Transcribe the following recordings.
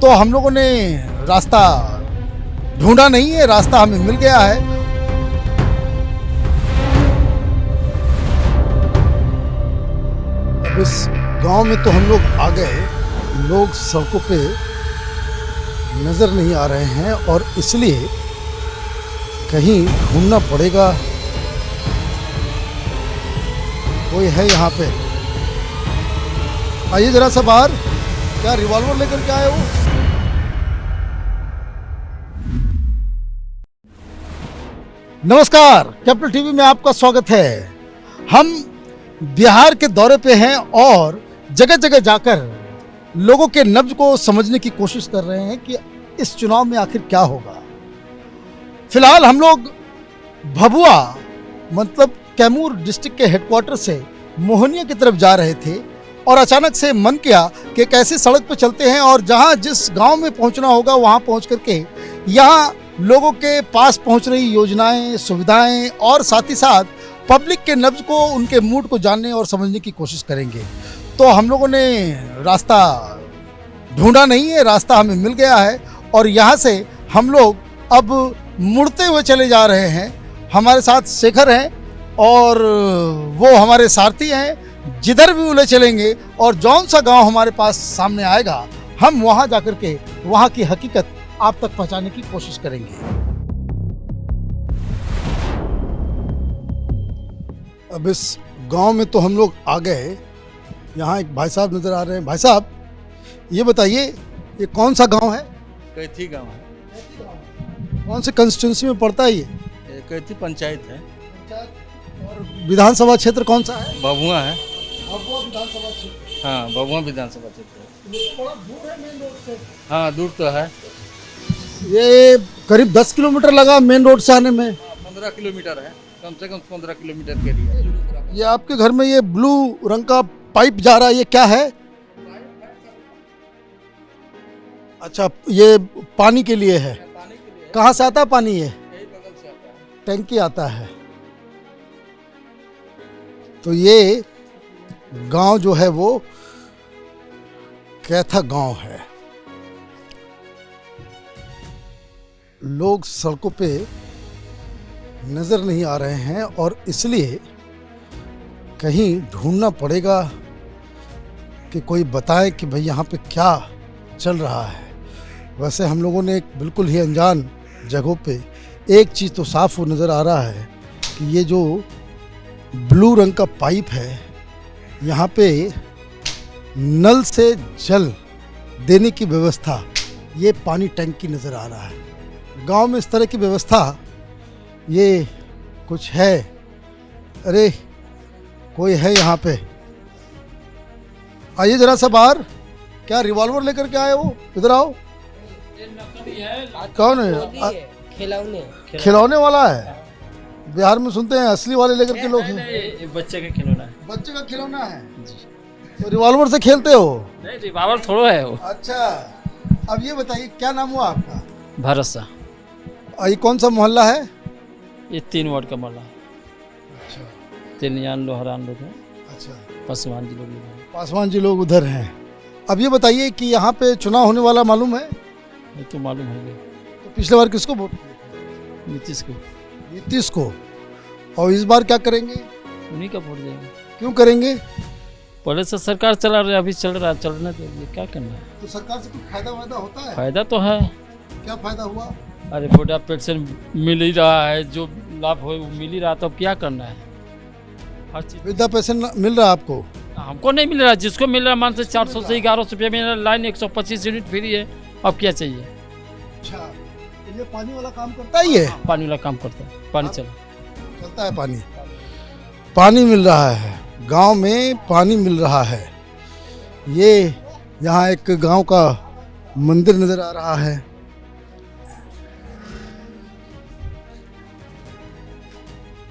तो हम लोगों ने रास्ता ढूंढा नहीं है, रास्ता हमें मिल गया है। अब इस गांव में तो हम लोग आ गए, लोग सड़कों पे नजर नहीं आ रहे हैं और इसलिए कहीं ढूंढना पड़ेगा। कोई है यहाँ पे? आइए जरा सा बाहर। क्या रिवॉल्वर लेकर के आए हो? नमस्कार, कैपिटल टीवी में आपका स्वागत है। हम बिहार के दौरे पे हैं और जगह जगह जाकर लोगों के नब्ज को समझने की कोशिश कर रहे हैं कि इस चुनाव में आखिर क्या होगा। फिलहाल हम लोग भभुआ मतलब कैमूर डिस्ट्रिक्ट के हेडक्वार्टर से मोहनिया की तरफ जा रहे थे और अचानक से मन किया कि एक ऐसी सड़क पर चलते हैं और जहां जिस गांव में पहुंचना होगा वहां पहुंच करके यहां लोगों के पास पहुंच रही योजनाएं, सुविधाएं और साथ ही साथ पब्लिक के नब्ज को, उनके मूड को जानने और समझने की कोशिश करेंगे। तो हम लोगों ने रास्ता ढूंढा नहीं है, रास्ता हमें मिल गया है और यहाँ से हम लोग अब मुड़ते हुए चले जा रहे हैं। हमारे साथ शेखर हैं और वो हमारे सारथी हैं। जिधर भी उले चलेंगे और जौन सा गांव हमारे पास सामने आएगा हम वहां जाकर के वहां की हकीकत आप तक पहुंचाने की कोशिश करेंगे। अब इस गांव में तो हम लोग आ गए। यहाँ एक भाई साहब नजर आ रहे हैं। भाई साहब ये बताइए, ये कौन सा गांव है? कैथी गांव है। कौन से कंस्टिट्यूंसी में पड़ता है ये? कैथी पंचायत है। और विधानसभा क्षेत्र कौन सा है? बबुआ है। भभुआ विधानसभा क्षेत्र। हाँ, बबुआ विधानसभा क्षेत्र है। थोड़ा दूर है मेन रोड से। हाँ, दूर तो है। ये करीब 10 किलोमीटर लगा मेन रोड से आने में। 15 किलोमीटर है, कम से कम 15 किलोमीटर के लिए। ये आपके घर में ये ब्लू रंग का पाइप जा रहा है, ये क्या है? अच्छा, ये पानी के लिए है। कहाँ से आता है पानी? ये बगल से आता है, टैंकी आता है। तो ये गांव जो है वो कैथा गांव है। लोग सड़कों पे नजर नहीं आ रहे हैं और इसलिए कहीं ढूंढना पड़ेगा कि कोई बताए कि भाई यहाँ पे क्या चल रहा है। वैसे हम लोगों ने एक बिल्कुल ही अनजान जगहों पे एक चीज़ तो साफ वो नज़र आ रहा है कि ये जो ब्लू रंग का पाइप है, यहाँ पे नल से जल देने की व्यवस्था, ये पानी टैंकी नज़र आ रहा है। गांव में इस तरह की व्यवस्था ये कुछ है। अरे कोई है यहाँ पे? आइए जरा सा बाहर। क्या रिवॉल्वर लेकर के आए हो? इधर आओ। कौन है? खिलौने वाला है। बिहार में सुनते हैं असली वाले लेकर के लोग हैं। बच्चे का खिलौना है। बच्चे का खिलौना है तो रिवॉल्वर से खेलते हो? नहीं, रिवॉल्वर थोड़ा है वो। अच्छा, अब ये बताइए क्या नाम हुआ आपका? भरोसा। ये कौन सा मोहल्ला है? ये 3 वार्ड का मोहल्ला है। अच्छा, तिलियान लोहरान लोग हैं। अच्छा, पासवान जी लोग हैं। पासवान जी लोग उधर हैं। अब ये बताइए कि यहाँ पे चुनाव होने वाला मालूम है? ये तो मालूम है। तो पिछले बार किसको वोट किए? नीतीश को। नीतीश को। और इस बार क्या करेंगे? उन्हीं का वोट देंगे। क्यों करेंगे? पहले से सरकार चला रही है, अभी चल रहा है, चलने तो ये क्या करना है। तो सरकार से कुछ फायदा वायदा होता है? फायदा तो है। क्या फायदा हुआ? अरे बुढ़ा पेंशन मिल ही रहा है, जो लाभ हो वो मिल ही रहा, तो अब क्या करना है। हर चीज वृद्धा पेंशन मिल रहा है आपको? हमको नहीं मिल रहा, जिसको मिल रहा है मान से 400 से 1100 रुपये में लाइन 125 यूनिट फ्री है। अब क्या चाहिए। अच्छा, तो ये पानी वाला काम करता है? ये पानी वाला काम करता है, पानी चलता है। पानी मिल रहा है, गांव में पानी मिल रहा है। ये यहाँ एक गांव का मंदिर नजर आ रहा है।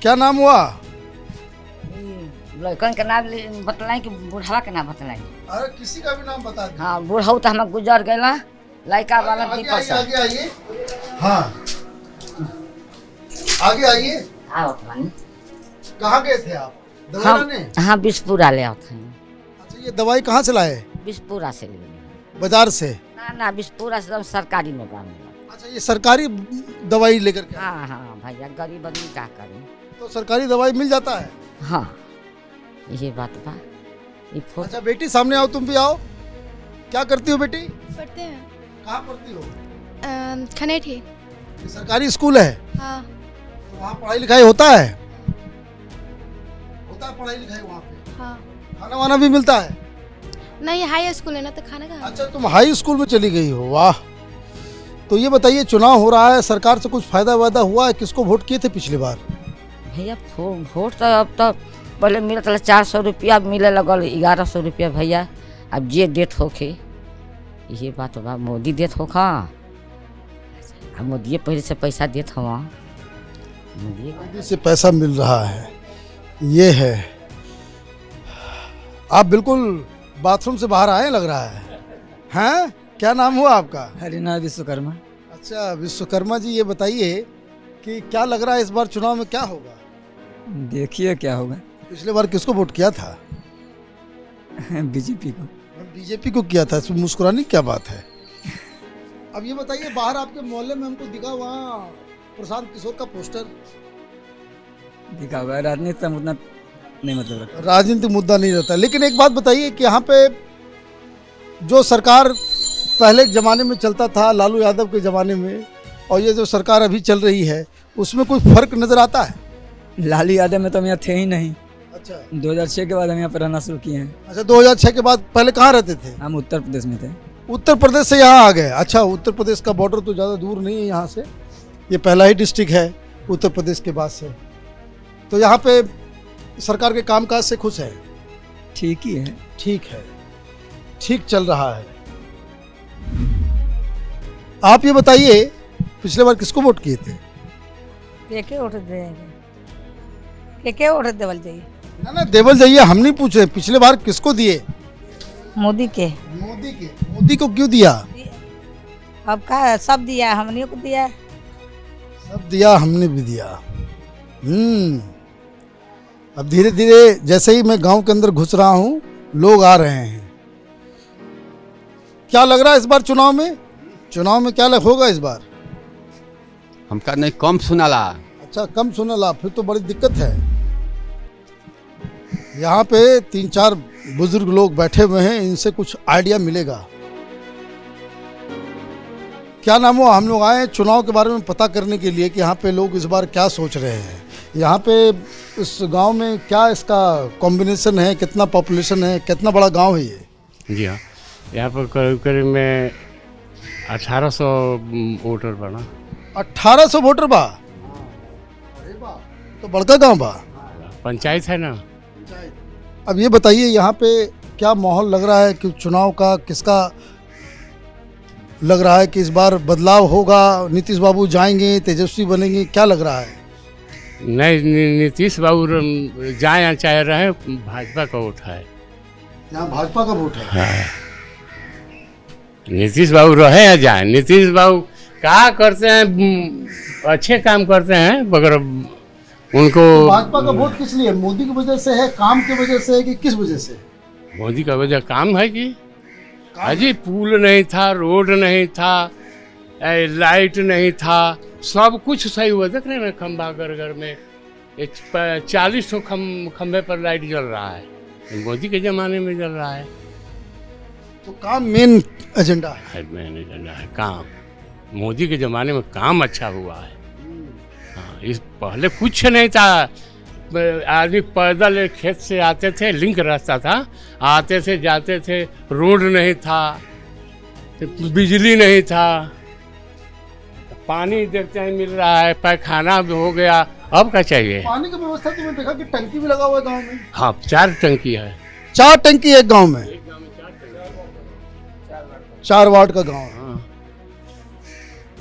क्या नाम हुआ? लड़कन के नाम बतलाई कि बूढ़ा के नाम बतलाई? अरे किसी का भी नाम बता दे। हाँ, बूढ़ा तो हमें गुजर गया। लड़का वाला दीपक से। आगे आइए। हाँ, आगे आइए। आओ पानी। कहाँ गए थे आप? दवाई लाने? हाँ, बिस्पुरा ले आते हैं। अच्छा, ये दवाई कहाँ से लाए? बिस्पुरा से लिए। बाजार से? ना ना अभी पूरा एकदम सरकारी में काम है। अच्छा, ये सरकारी दवाई लेकर के? हाँ हाँ भैया, गरीब आदमी क्या करें। तो सरकारी दवाई मिल जाता है? हाँ ये बात बा। ये अच्छा बेटी सामने आओ, तुम भी आओ। क्या करती हो बेटी? पढ़ते हैं। कहाँ पढ़ती हो? खनेठी। ये सरकारी स्कूल है? हाँ। तो वहाँ पढ़ाई लिखाई होता है? होता है पढ़ाई लिखाई वहाँ पे? हाँ। खाना वाना भी मिलता है? नहीं हाई स्कूल है ना, तो खाना कहाँ। अच्छा, तुम हाई स्कूल में चली गई हो, वाह। तो ये बताइए, चुनाव हो रहा है, सरकार से कुछ फायदा वायदा हुआ है? किसको वोट किए थे पिछली बार? भैया वोट तो अब तो पहले मिलत 400 रुपया, मिले लगल 1100 रुपया भैया। अब जे देत होके ये बात बा, मोदी देत होखा। अब मोदी पहले से पैसा देत हवा, मोदी से पैसा मिल रहा है, ये है। आप बिल्कुल बाथरूम से बाहर आए लग रहा है। हैं? क्या नाम हुआ आपका? हरिनाथ विश्वकर्मा। अच्छा विश्वकर्मा जी, ये बताइए कि क्या लग रहा है इस बार चुनाव में क्या होगा? देखिए क्या होगा। पिछले बार किसको वोट किया था? बीजेपी को। बीजेपी को किया था, इसमें मुस्कुराने की क्या बात है? अब ये बताइए, बाहर आपके मोहल्ले में हमको दिखा वहाँ प्रशांत किशोर का पोस्टर। दिखा हुआ है, राजनीति का उतना नहीं मतलब रखता। राजनीतिक मुद्दा नहीं रहता, लेकिन एक बात बताइए कि यहाँ पे जो सरकार पहले के ज़माने में चलता था, लालू यादव के ज़माने में, और ये जो सरकार अभी चल रही है, उसमें कोई फर्क नज़र आता है? लालू यादव में तो हम यहाँ थे ही नहीं। अच्छा, 2006 के बाद हम यहाँ पर रहना शुरू किए हैं। अच्छा 2006 के बाद पहले कहाँ रहते थे? हम उत्तर प्रदेश में थे। उत्तर प्रदेश से यहाँ आ गए। अच्छा, उत्तर प्रदेश का बॉर्डर तो ज़्यादा दूर नहीं है यहाँ से, ये पहला ही डिस्ट्रिक्ट है उत्तर प्रदेश के बाद से। तो यहाँ पे सरकार के कामकाज से खुश है? ठीक ही है। ठीक है, ठीक चल रहा है। आप ये बताइए, पिछले बार किसको वोट किए थे? के वोट देवल जाइए। ना देवल जाइए, हम नहीं पूछ रहे, पिछले बार किसको दिए? मोदी के। मोदी के। मोदी को क्यों दिया? अब का सब दिया, हमने को दिया। सब दिया, हमने भी दिया। अब धीरे धीरे जैसे ही मैं गांव के अंदर घुस रहा हूँ, लोग आ रहे हैं। क्या लग रहा है इस बार चुनाव में? चुनाव में क्या होगा इस बार? हमका नहीं कम सुनाला। अच्छा, कम सुनला, फिर तो बड़ी दिक्कत है। यहाँ पे 3-4 बुजुर्ग लोग बैठे हुए हैं, इनसे कुछ आइडिया मिलेगा। क्या नाम हो? हम लोग आए चुनाव के बारे में पता करने के लिए कि यहाँ पे लोग इस बार क्या सोच रहे हैं। यहाँ पे इस गांव में क्या इसका कॉम्बिनेशन है, कितना पॉपुलेशन है, कितना बड़ा गांव है ये? जी हाँ, यहाँ पर करीब करीब में 1800 वोटर बना। 1800 वोटर बा? अरे बा, तो बड़का गांव बा। पंचायत है ना। अब ये बताइए, यहाँ पे क्या माहौल लग रहा है कि चुनाव का किसका लग रहा है कि इस बार बदलाव होगा? नीतीश बाबू जाएंगे, तेजस्वी बनेंगे, क्या लग रहा है? नहीं, नीतीश बाबू जाए या चाहे रहे, भाजपा का वोट है। यहाँ भाजपा का वोट है। हाँ। नीतीश बाबू रहे या जाए, नीतीश बाबू क्या करते हैं, अच्छे काम करते हैं, मगर उनको भाजपा का वोट किस लिए? मोदी की वजह से है, काम की वजह से है, कि किस वजह से? मोदी का वजह काम है कि अजी पुल नहीं था, रोड नहीं था, लाइट नहीं था, सब कुछ सही हुआ। देख रहे हैं ना, खंभा घर में 40 खंभे पर लाइट जल रहा है, मोदी के ज़माने में जल रहा है। तो काम मेन एजेंडा है। मेन एजेंडा है काम। मोदी के ज़माने में काम अच्छा हुआ है। हाँ, इस पहले कुछ नहीं था। आदमी पैदल खेत से आते थे, लिंक रास्ता था, आते थे जाते थे, रोड नहीं था, बिजली नहीं था, पानी देखते हैं मिल रहा है, पैखाना भी हो गया। अब क्या चाहिए? पानी की व्यवस्था तो मैं देखा कि टंकी भी लगा हुआ है गांव में। हाँ, 4 टंकी है। 4 टंकी एक गांव में? 4 वार्ड का गांव है। हाँ।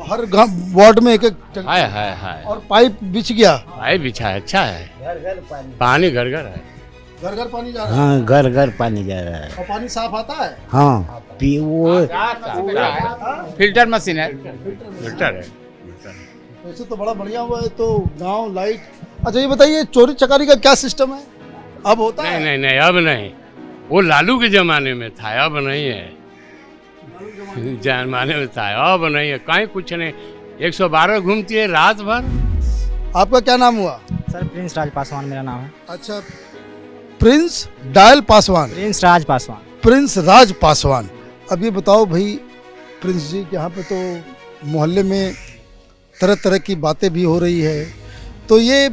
हर वार्ड में एक टंकी है। और पाइप बिछ गया? पाइप बिछा है, अच्छा है, पानी घर घर है, घर घर पानी जा रहा है। हाँ, घर घर पानी जा रहा है। और पानी साफ आता है? हाँ, वो फिल्टर मशीन है। फिल्टर है। वैसे तो बड़ा बढ़िया हुआ है। तो गांव लाइट। अच्छा ये बताइए, चोरी चकारी का क्या सिस्टम है? अब होता है? नहीं, अब नहीं। वो लालू के ज़माने में था, अब नहीं है। जमाने में था, अब नहीं है, कहीं कुछ नहीं। 112 घूमती है रात भर। आपका क्या नाम हुआ? सर प्रिंस राज पासवान मेरा नाम है। अच्छा, प्रिंस डायल पासवान। प्रिंस राज पासवान। प्रिंस राज पासवान। अब ये बताओ भाई प्रिंस जी, यहाँ पे तो मोहल्ले में तरह तरह की बातें भी हो रही है, तो ये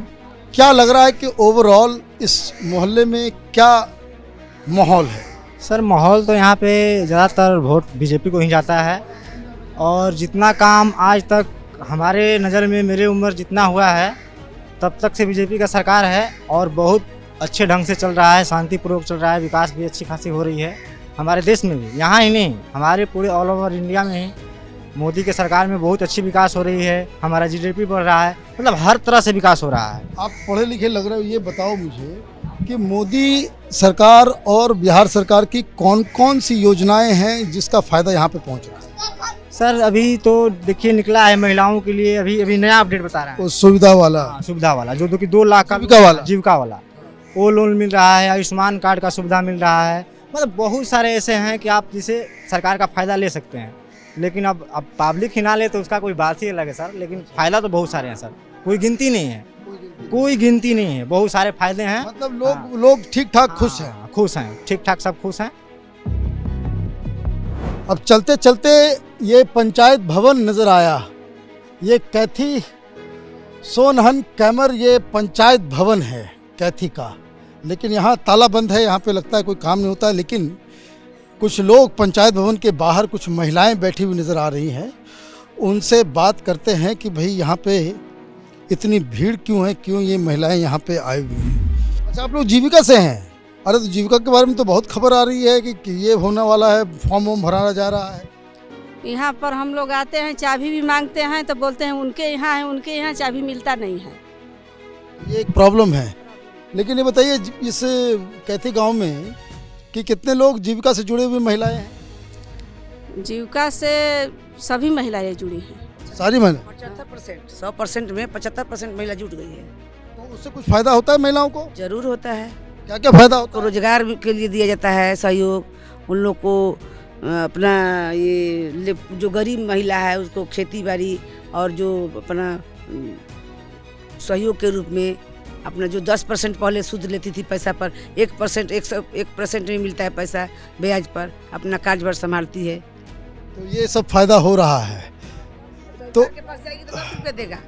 क्या लग रहा है कि ओवरऑल इस मोहल्ले में क्या माहौल है? सर माहौल तो यहाँ पे ज़्यादातर वोट बीजेपी को ही जाता है, और जितना काम आज तक हमारे नज़र में, मेरे उम्र जितना हुआ है तब तक से बीजेपी का सरकार है, और बहुत अच्छे ढंग से चल रहा है, शांतिपूर्वक चल रहा है, विकास भी अच्छी खासी हो रही है हमारे देश में भी, यहाँ ही नहीं हमारे पूरे ऑल ओवर इंडिया में ही मोदी के सरकार में बहुत अच्छी विकास हो रही है, हमारा जीडीपी बढ़ रहा है, मतलब हर तरह से विकास हो रहा है। आप पढ़े लिखे लग रहे हो, ये बताओ मुझे कि मोदी सरकार और बिहार सरकार की कौन कौन सी योजनाएं हैं जिसका फायदा यहाँ पे पहुँच रहा है? सर अभी तो देखिए निकला है महिलाओं के लिए, अभी नया अपडेट बता रहा है, वो सुविधा वाला, सुविधा वाला जो कि 2 लाख का जीविका वाला वो लोन मिल रहा है, आयुष्मान कार्ड का सुविधा मिल रहा है, मतलब बहुत सारे ऐसे हैं कि आप जिसे सरकार का फ़ायदा ले सकते हैं। लेकिन अब पब्लिक ही ना ले तो उसका कोई बात ही अलग है सर, लेकिन फ़ायदा तो बहुत सारे हैं सर, कोई गिनती नहीं है, कोई गिनती नहीं है, बहुत सारे फायदे हैं। मतलब लोग ठीक ठाक खुश हैं? खुश हैं, ठीक ठाक सब खुश हैं। अब चलते चलते ये पंचायत भवन नज़र आया, ये कैथी सोनहन कैमर ये पंचायत भवन है कैथी का, लेकिन यहाँ ताला बंद है, यहाँ पे लगता है कोई काम नहीं होता है। लेकिन कुछ लोग पंचायत भवन के बाहर, कुछ महिलाएं बैठी हुई नज़र आ रही हैं, उनसे बात करते हैं कि भाई यहाँ पे इतनी भीड़ क्यों है, क्यों ये महिलाएं यहाँ पे आई हुई हैं। अच्छा, आप लोग जीविका से हैं? अरे तो जीविका के बारे में तो बहुत खबर आ रही है कि ये होने वाला है, फॉर्म वॉर्म भराया जा रहा है। यहाँ पर हम लोग आते हैं, चाबी भी मांगते हैं तो बोलते हैं उनके यहाँ है, उनके यहाँ चाबी मिलता नहीं है, ये एक प्रॉब्लम है। लेकिन ये बताइए इस कैथी गांव में कि कितने लोग जीविका से जुड़े हुए महिलाएं हैं? जीविका से सभी महिलाएं जुड़ी हैं, सारी महिला? 75%, 100% में 75% महिला जुट गई है। तो उससे कुछ फायदा होता है महिलाओं को? जरूर होता है। क्या क्या फायदा होता तो रोजगार के लिए दिया जाता है सहयोग, उन लोग को अपना ये जो गरीब महिला है उसको खेती बाड़ी और जो अपना सहयोग के रूप में अपना जो 10% पहले सूद लेती थी पैसा पर 1% में मिलता है पैसा ब्याज पर, अपना कारोबार संभालती है। तो ये सब फायदा हो रहा है। तो के पास जाएगी तो 10 रुपया देगा,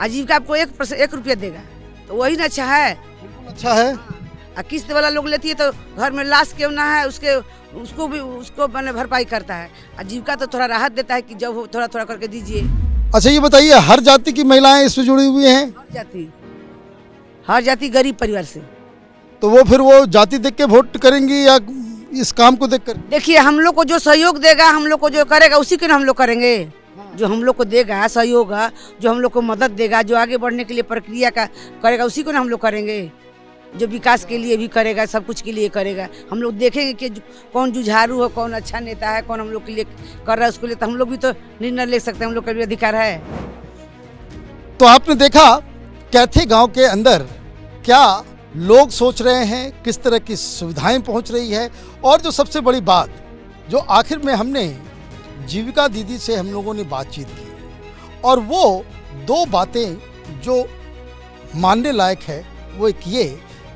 आजीविका आपको 1 रुपया देगा, तो वही ना अच्छा है। बिल्कुल अच्छा है। किस्त वाला लोग लेती है तो घर में लाश क्यों ना है उसको मैंने भरपाई करता है। आजीविका तो थोड़ा राहत देता है कि जब हो थोड़ा थोड़ा करके दीजिए। अच्छा ये बताइए, हर जाति की महिलाएं इससे जुड़ी हुई हैं? हर जाति गरीब परिवार से। तो वो फिर वो जाति देख के वोट करेंगी या इस काम को देख कर? देखिए हम लोग को जो सहयोग देगा, हम लोग को जो करेगा उसी के हम लोग करेंगे। जो हम लोग को देगा सहयोग, जो हम लोग को मदद देगा, जो आगे बढ़ने के लिए प्रक्रिया का करेगा उसी को ना हम लोग करेंगे। जो विकास के लिए भी करेगा, सब कुछ के लिए करेगा। हम लोग देखेंगे कि कौन जुझारू हो, कौन अच्छा नेता है, कौन हम लोग के लिए कर रहा है, उसके लिए तो हम लोग भी तो निर्णय ले सकते हैं, हम लोग का भी अधिकार है। तो आपने देखा कैथी गांव के अंदर क्या लोग सोच रहे हैं, किस तरह की सुविधाएं पहुंच रही है, और जो सबसे बड़ी बात जो आखिर में हमने जीविका दीदी से हम लोगों ने बातचीत की, और वो 2 बातें जो मानने लायक है वो एक ये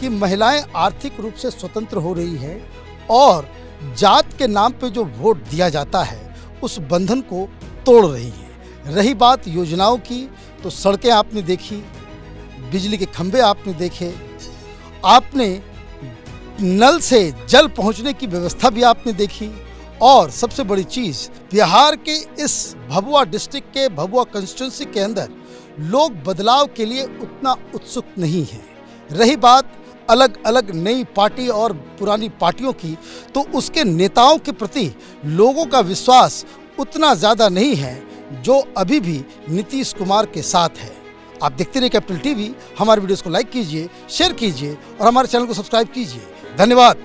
कि महिलाएं आर्थिक रूप से स्वतंत्र हो रही हैं और जात के नाम पे जो वोट दिया जाता है उस बंधन को तोड़ रही हैं। रही बात योजनाओं की, तो सड़कें आपने देखी, बिजली के खंभे आपने देखे, आपने नल से जल पहुंचने की व्यवस्था भी आपने देखी, और सबसे बड़ी चीज़ बिहार के इस भभुआ डिस्ट्रिक्ट के भभुआ कंस्टिट्यूंसी के अंदर लोग बदलाव के लिए उतना उत्सुक नहीं हैं। रही बात अलग अलग नई पार्टी और पुरानी पार्टियों की, तो उसके नेताओं के प्रति लोगों का विश्वास उतना ज़्यादा नहीं है जो अभी भी नीतीश कुमार के साथ है। आप देखते रहिए कैपिटल टीवी। हमारे वीडियोस को लाइक कीजिए, शेयर कीजिए और हमारे चैनल को सब्सक्राइब कीजिए। धन्यवाद।